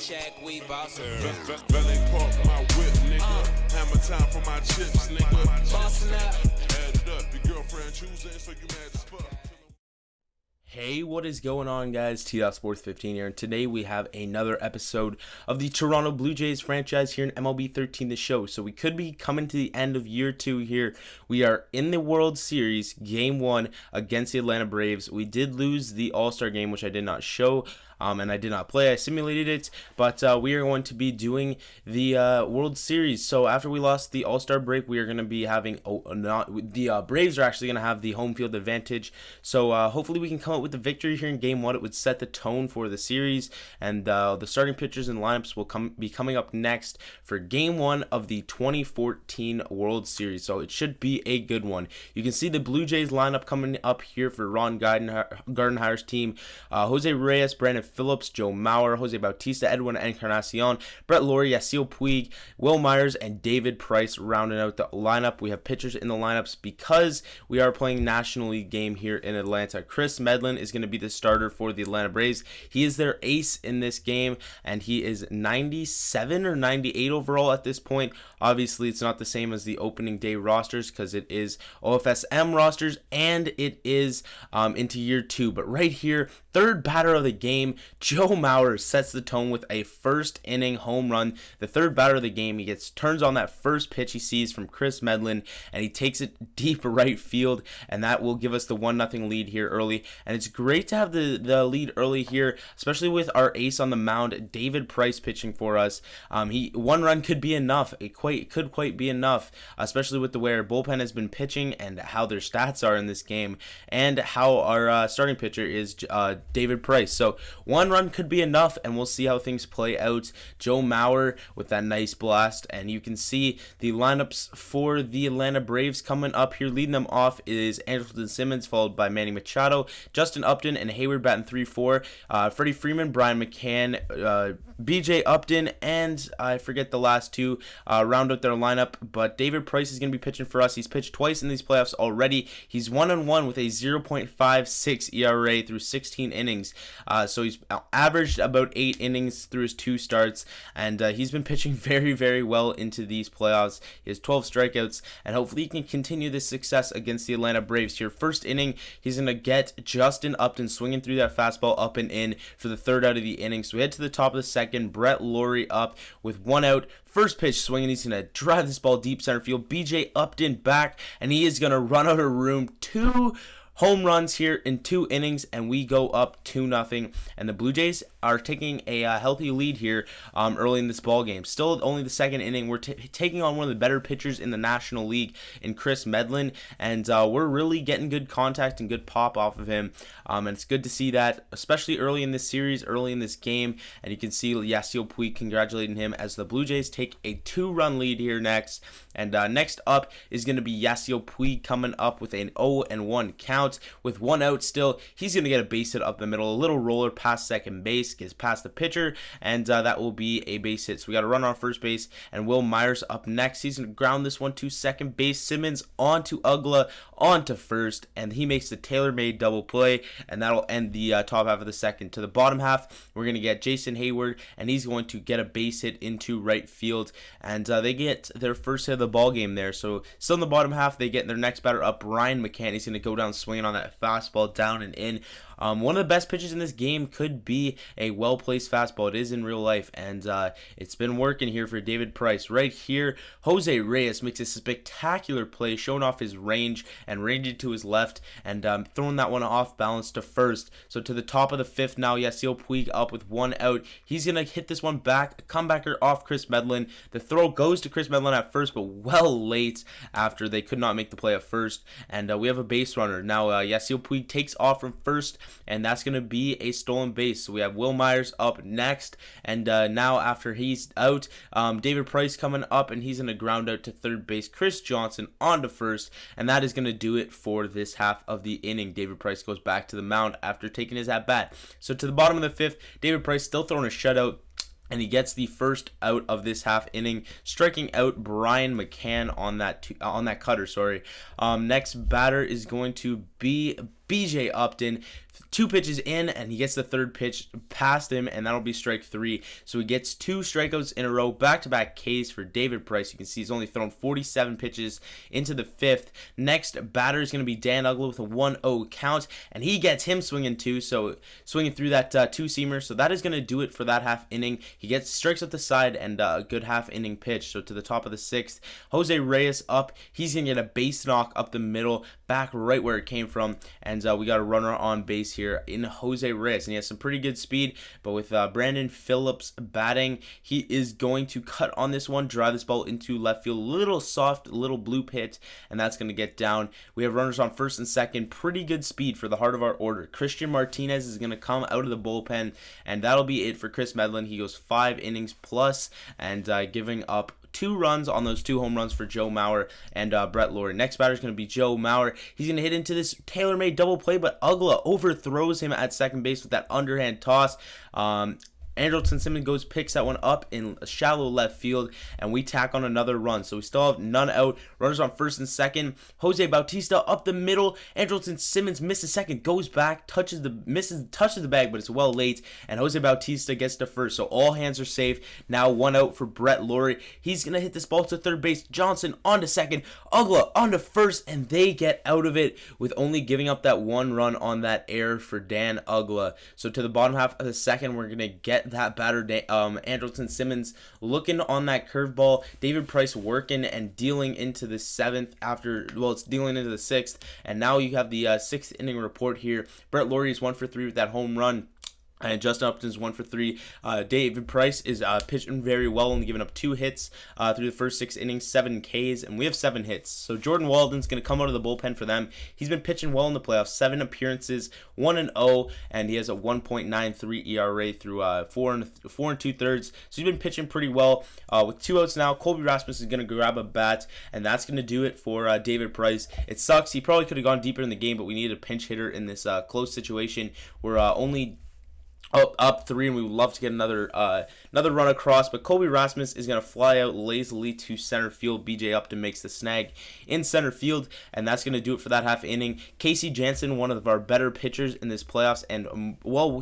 check, we bossin'. Valet park my whip, nigga. Hammer time for my chips, nigga. Bossin' up. Add it up, your girlfriend choosing, so you mad as fuck. Hey, what is going on, guys? T.Sports15 here, and today we have another episode of the Toronto Blue Jays franchise here in MLB 13 The Show. So we could be coming to the end of year 2 here. We are in the World Series, Game 1 against the Atlanta Braves. We did lose the All-Star game, which I did not show. And I did not play. I simulated it, but we are going to be doing the World Series. So after we lost the All-Star break, we are going to be having the Braves are actually going to have the home field advantage. So hopefully we can come up with the victory here in Game 1. It would set the tone for the series, and the starting pitchers and lineups will be coming up next for Game 1 of the 2014 World Series. So it should be a good one. You can see the Blue Jays lineup coming up here for Ron Gardenhire's team: Jose Reyes, Brandon Phillips, Joe Mauer, Jose Bautista, Edwin Encarnacion, Brett Lawrie, Yasiel Puig, Will Myers, and David Price rounding out the lineup. We have pitchers in the lineups because we are playing National League game here in Atlanta. Chris Medlin is going to be the starter for the Atlanta Braves. He is their ace in this game, and he is 97 or 98 overall at this point. Obviously, it's not the same as the opening day rosters because it is OFSM rosters, and it is into year 2. But right here, third batter of the game, Joe Mauer sets the tone with a first inning home run. The third batter of the game, he turns on that first pitch he sees from Chris Medlin, and he takes it deep right field, and that will give us the 1-0 lead here early. And it's great to have the lead early here, especially with our ace on the mound, David Price, pitching for us. One run could be enough. It could quite be enough, especially with the way our bullpen has been pitching and how their stats are in this game, and how our starting pitcher is David Price. So one run could be enough, and we'll see how things play out. Joe Mauer with that nice blast, and you can see the lineups for the Atlanta Braves coming up here. Leading them off is Andrelton Simmons, followed by Manny Machado, Justin Upton, and Hayward batting 3-4. Freddie Freeman, Brian McCann, BJ Upton, and I forget the last two round out their lineup. But David Price is going to be pitching for us. He's pitched twice in these playoffs already. He's 1-1 with a 0.56 ERA through 16 innings. So he's averaged about 8 innings through his 2 starts, and he's been pitching very, very well into these playoffs. He has 12 strikeouts, and hopefully he can continue this success against the Atlanta Braves here. First inning, he's going to get Justin Upton swinging through that fastball up and in for the third out of the inning. So we head to the top of the second. Brett Lawrie up with 1 out. First pitch swinging, he's going to drive this ball deep center field. BJ Upton back, and he is going to run out of room. 2 home runs here in 2 innings, and we go up 2-0. And the Blue Jays are taking a healthy lead here early in this ball game. Still only the second inning. We're taking on one of the better pitchers in the National League in Chris Medlin, and we're really getting good contact and good pop off of him. And it's good to see that, especially early in this series, early in this game. And you can see Yasiel Puig congratulating him as the Blue Jays take a 2-run lead here next. And next up is going to be Yasiel Puig coming up with an 0-1 count with 1 out still. He's going to get a base hit up the middle, a little roller past second base, gets past the pitcher, and that will be a base hit. So we got a runner on first base, and Will Myers up next. He's going to ground this one to second base. Simmons onto Ugla, onto first, and he makes the tailor-made double play, and that'll end the top half of the second. To the bottom half, we're going to get Jason Hayward, and he's going to get a base hit into right field, and they get their first hit of the ball game there. So still in the bottom half, they get their next batter up, Brian McCann. He's going to go down swinging on that fastball down and in. One of the best pitches in this game could be a well-placed fastball. It is in real life, and it's been working here for David Price. Right here, Jose Reyes makes a spectacular play, showing off his range and ranging to his left, and throwing that one off balance to first. So to the top of the 5th now, Yasiel Puig up with 1 out. He's going to hit this one back, comebacker off Chris Medlin. The throw goes to Chris Medlin at first, but well late after they could not make the play at first, and we have a base runner. Now Yasiel Puig takes off from first, and that's going to be a stolen base. So we have Will Myers up next, and now after he's out, David Price coming up, and he's going to ground out to third base. Chris Johnson on to first, and that is going to do it for this half of the inning. David Price goes back to the mound after taking his at-bat. So to the bottom of the 5th, David Price still throwing a shutout, and he gets the first out of this half inning, striking out Brian McCann on that cutter. Next batter is going to be BJ Upton. 2 pitches in, and he gets the third pitch past him, and that'll be strike 3. So he gets 2 strikeouts in a row, back-to-back Ks for David Price. You can see he's only thrown 47 pitches into the 5th. Next batter is going to be Dan Uggla with a 1-0 count, and he gets him swinging too, so swinging through that 2-seamer. So that is going to do it for that half inning. He gets strikes at the side and a good half inning pitch. So to the top of the 6th, Jose Reyes up. He's going to get a base knock up the middle, back right where it came from, and we got a runner on base here in Jose Reyes, and he has some pretty good speed, but with Brandon Phillips batting, he is going to cut on this one, drive this ball into left field, little soft, little blue hit, and that's going to get down. We have runners on first and second, pretty good speed for the heart of our order. Christian Martinez is going to come out of the bullpen, and that'll be it for Chris Medlin. He goes 5 innings plus, and giving up 2 runs on those 2 home runs for Joe Mauer and Brett Lawrie. Next batter is going to be Joe Mauer. He's going to hit into this tailor-made double play, but Uggla overthrows him at second base with that underhand toss. Andrelton Simmons picks that one up in a shallow left field, and we tack on another run. So we still have none out. Runners on first and second. Jose Bautista up the middle. Andrelton Simmons misses second, goes back, touches the bag, but it's well late, and Jose Bautista gets to first. So all hands are safe. Now 1 out for Brett Lawrie. He's gonna hit this ball to third base. Johnson onto second. Uggla onto first, and they get out of it with only giving up that 1 run on that error for Dan Uggla. So to the bottom half of the second, we're gonna get that batter, Andrelton Simmons looking on that curveball. David Price working and dealing into the 7th it's dealing into the 6th. And now you have the 6th inning report here. Brett Lawrie is 1 for 3 with that home run. And Justin Upton's 1 for 3. David Price is pitching very well, only giving up 2 hits through the first 6 innings, 7 Ks, and we have 7 hits. So Jordan Walden's going to come out of the bullpen for them. He's been pitching well in the playoffs, 7 appearances, 1-0, and he has a 1.93 ERA through 4 and 2/3. So he's been pitching pretty well. With 2 outs now, Colby Rasmus is going to grab a bat, and that's going to do it for David Price. It sucks. He probably could have gone deeper in the game, but we needed a pinch hitter in this close situation. We're only up 3, and we would love to get another run across, but Colby Rasmus is going to fly out lazily to center field. BJ Upton makes the snag in center field, and that's going to do it for that half inning. Casey Janssen, one of our better pitchers in this playoffs, and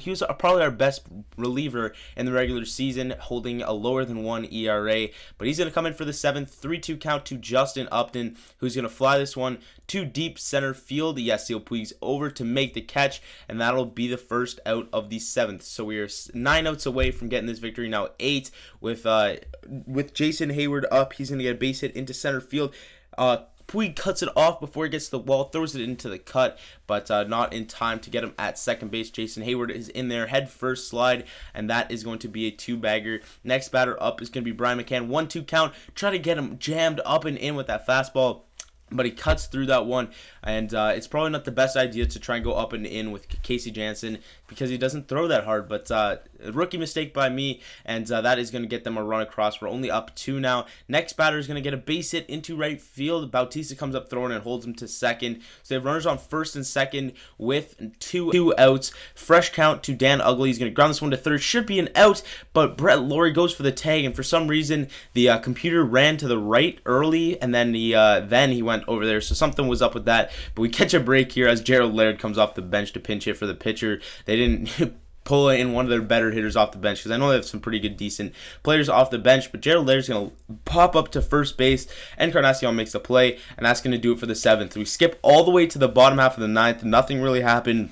he was probably our best reliever in the regular season, holding a lower than 1 ERA, but he's going to come in for the 7th, 3-2 count to Justin Upton, who's going to fly this one to deep center field. Yasiel Puig's over to make the catch, and that'll be the first out of the 7th. So we are 9 outs away from getting this victory. Now 8 with Jason Hayward up. He's going to get a base hit into center field. Puig cuts it off before he gets to the wall, throws it into the cut, but not in time to get him at second base. Jason Hayward is in there, head first slide, and that is going to be a 2-bagger. Next batter up is going to be Brian McCann. 1-2 count. Try to get him jammed up and in with that fastball, but he cuts through that one, and it's probably not the best idea to try and go up and in with Casey Janssen because he doesn't throw that hard, but a rookie mistake by me, and that is going to get them a run across. We're only up 2 now. Next batter is going to get a base hit into right field. Bautista comes up throwing and holds him to second. So they have runners on first and second with 2 outs. Fresh count to Dan Uggla. He's going to ground this one to third. Should be an out, but Brett Lawrie goes for the tag, and for some reason the computer ran to the right early, and then he went over there, so something was up with that. But we catch a break here as Gerald Laird comes off the bench to pinch hit for the pitcher. They didn't pull in one of their better hitters off the bench because I know they have some pretty good, decent players off the bench, but Gerald Laird's going to pop up to first base. Encarnacion makes the play, and that's going to do it for the 7th. We skip all the way to the bottom half of the 9th. Nothing really happened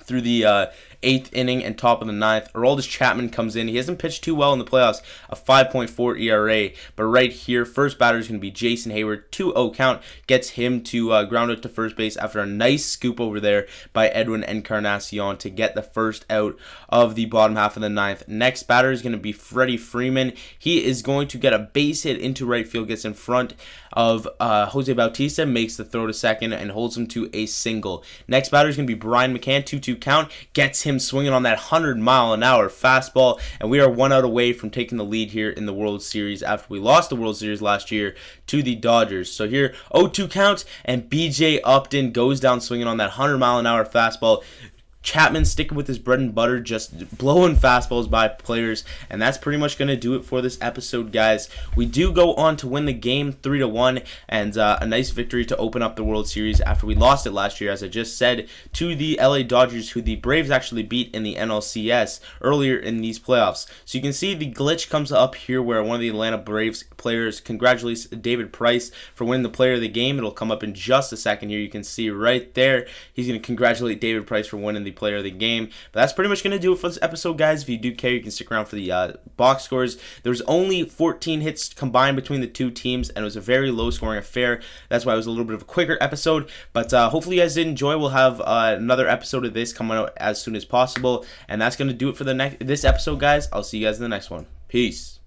through the 8th inning and top of the 9th. Aroldis Chapman comes in. He hasn't pitched too well in the playoffs, a 5.4 ERA. But right here, first batter is going to be Jason Hayward. 2-0 count gets him to ground out to first base after a nice scoop over there by Edwin Encarnacion to get the first out of the bottom half of the 9th. Next batter is going to be Freddie Freeman. He is going to get a base hit into right field, gets in front of Jose Bautista, makes the throw to second, and holds him to a single. Next batter is going to be Brian McCann. 2-2 count gets him swinging on that 100-mile-an-hour fastball, and we are 1 out away from taking the lead here in the World Series after we lost the World Series last year to the Dodgers. So here, 0-2 count, and BJ Upton goes down swinging on that 100-mile-an-hour fastball. Chapman sticking with his bread and butter, just blowing fastballs by players, and that's pretty much going to do it for this episode, guys. We do go on to win the game 3-1, and a nice victory to open up the World Series after we lost it last year, as I just said, to the LA Dodgers, who the Braves actually beat in the NLCS earlier in these playoffs. So you can see the glitch comes up here where one of the Atlanta Braves players congratulates David Price for winning the player of the game. It'll come up in just a second here. You can see right there, he's going to congratulate David Price for winning the player of the game. But that's pretty much going to do it for this episode, guys. If you do care, you can stick around for the box scores. There was only 14 hits combined between the two teams, and it was a very low scoring affair. That's why it was a little bit of a quicker episode, but hopefully you guys did enjoy. We'll have another episode of this coming out as soon as possible, and that's going to do it for this episode, guys. I'll see you guys in the next one. Peace.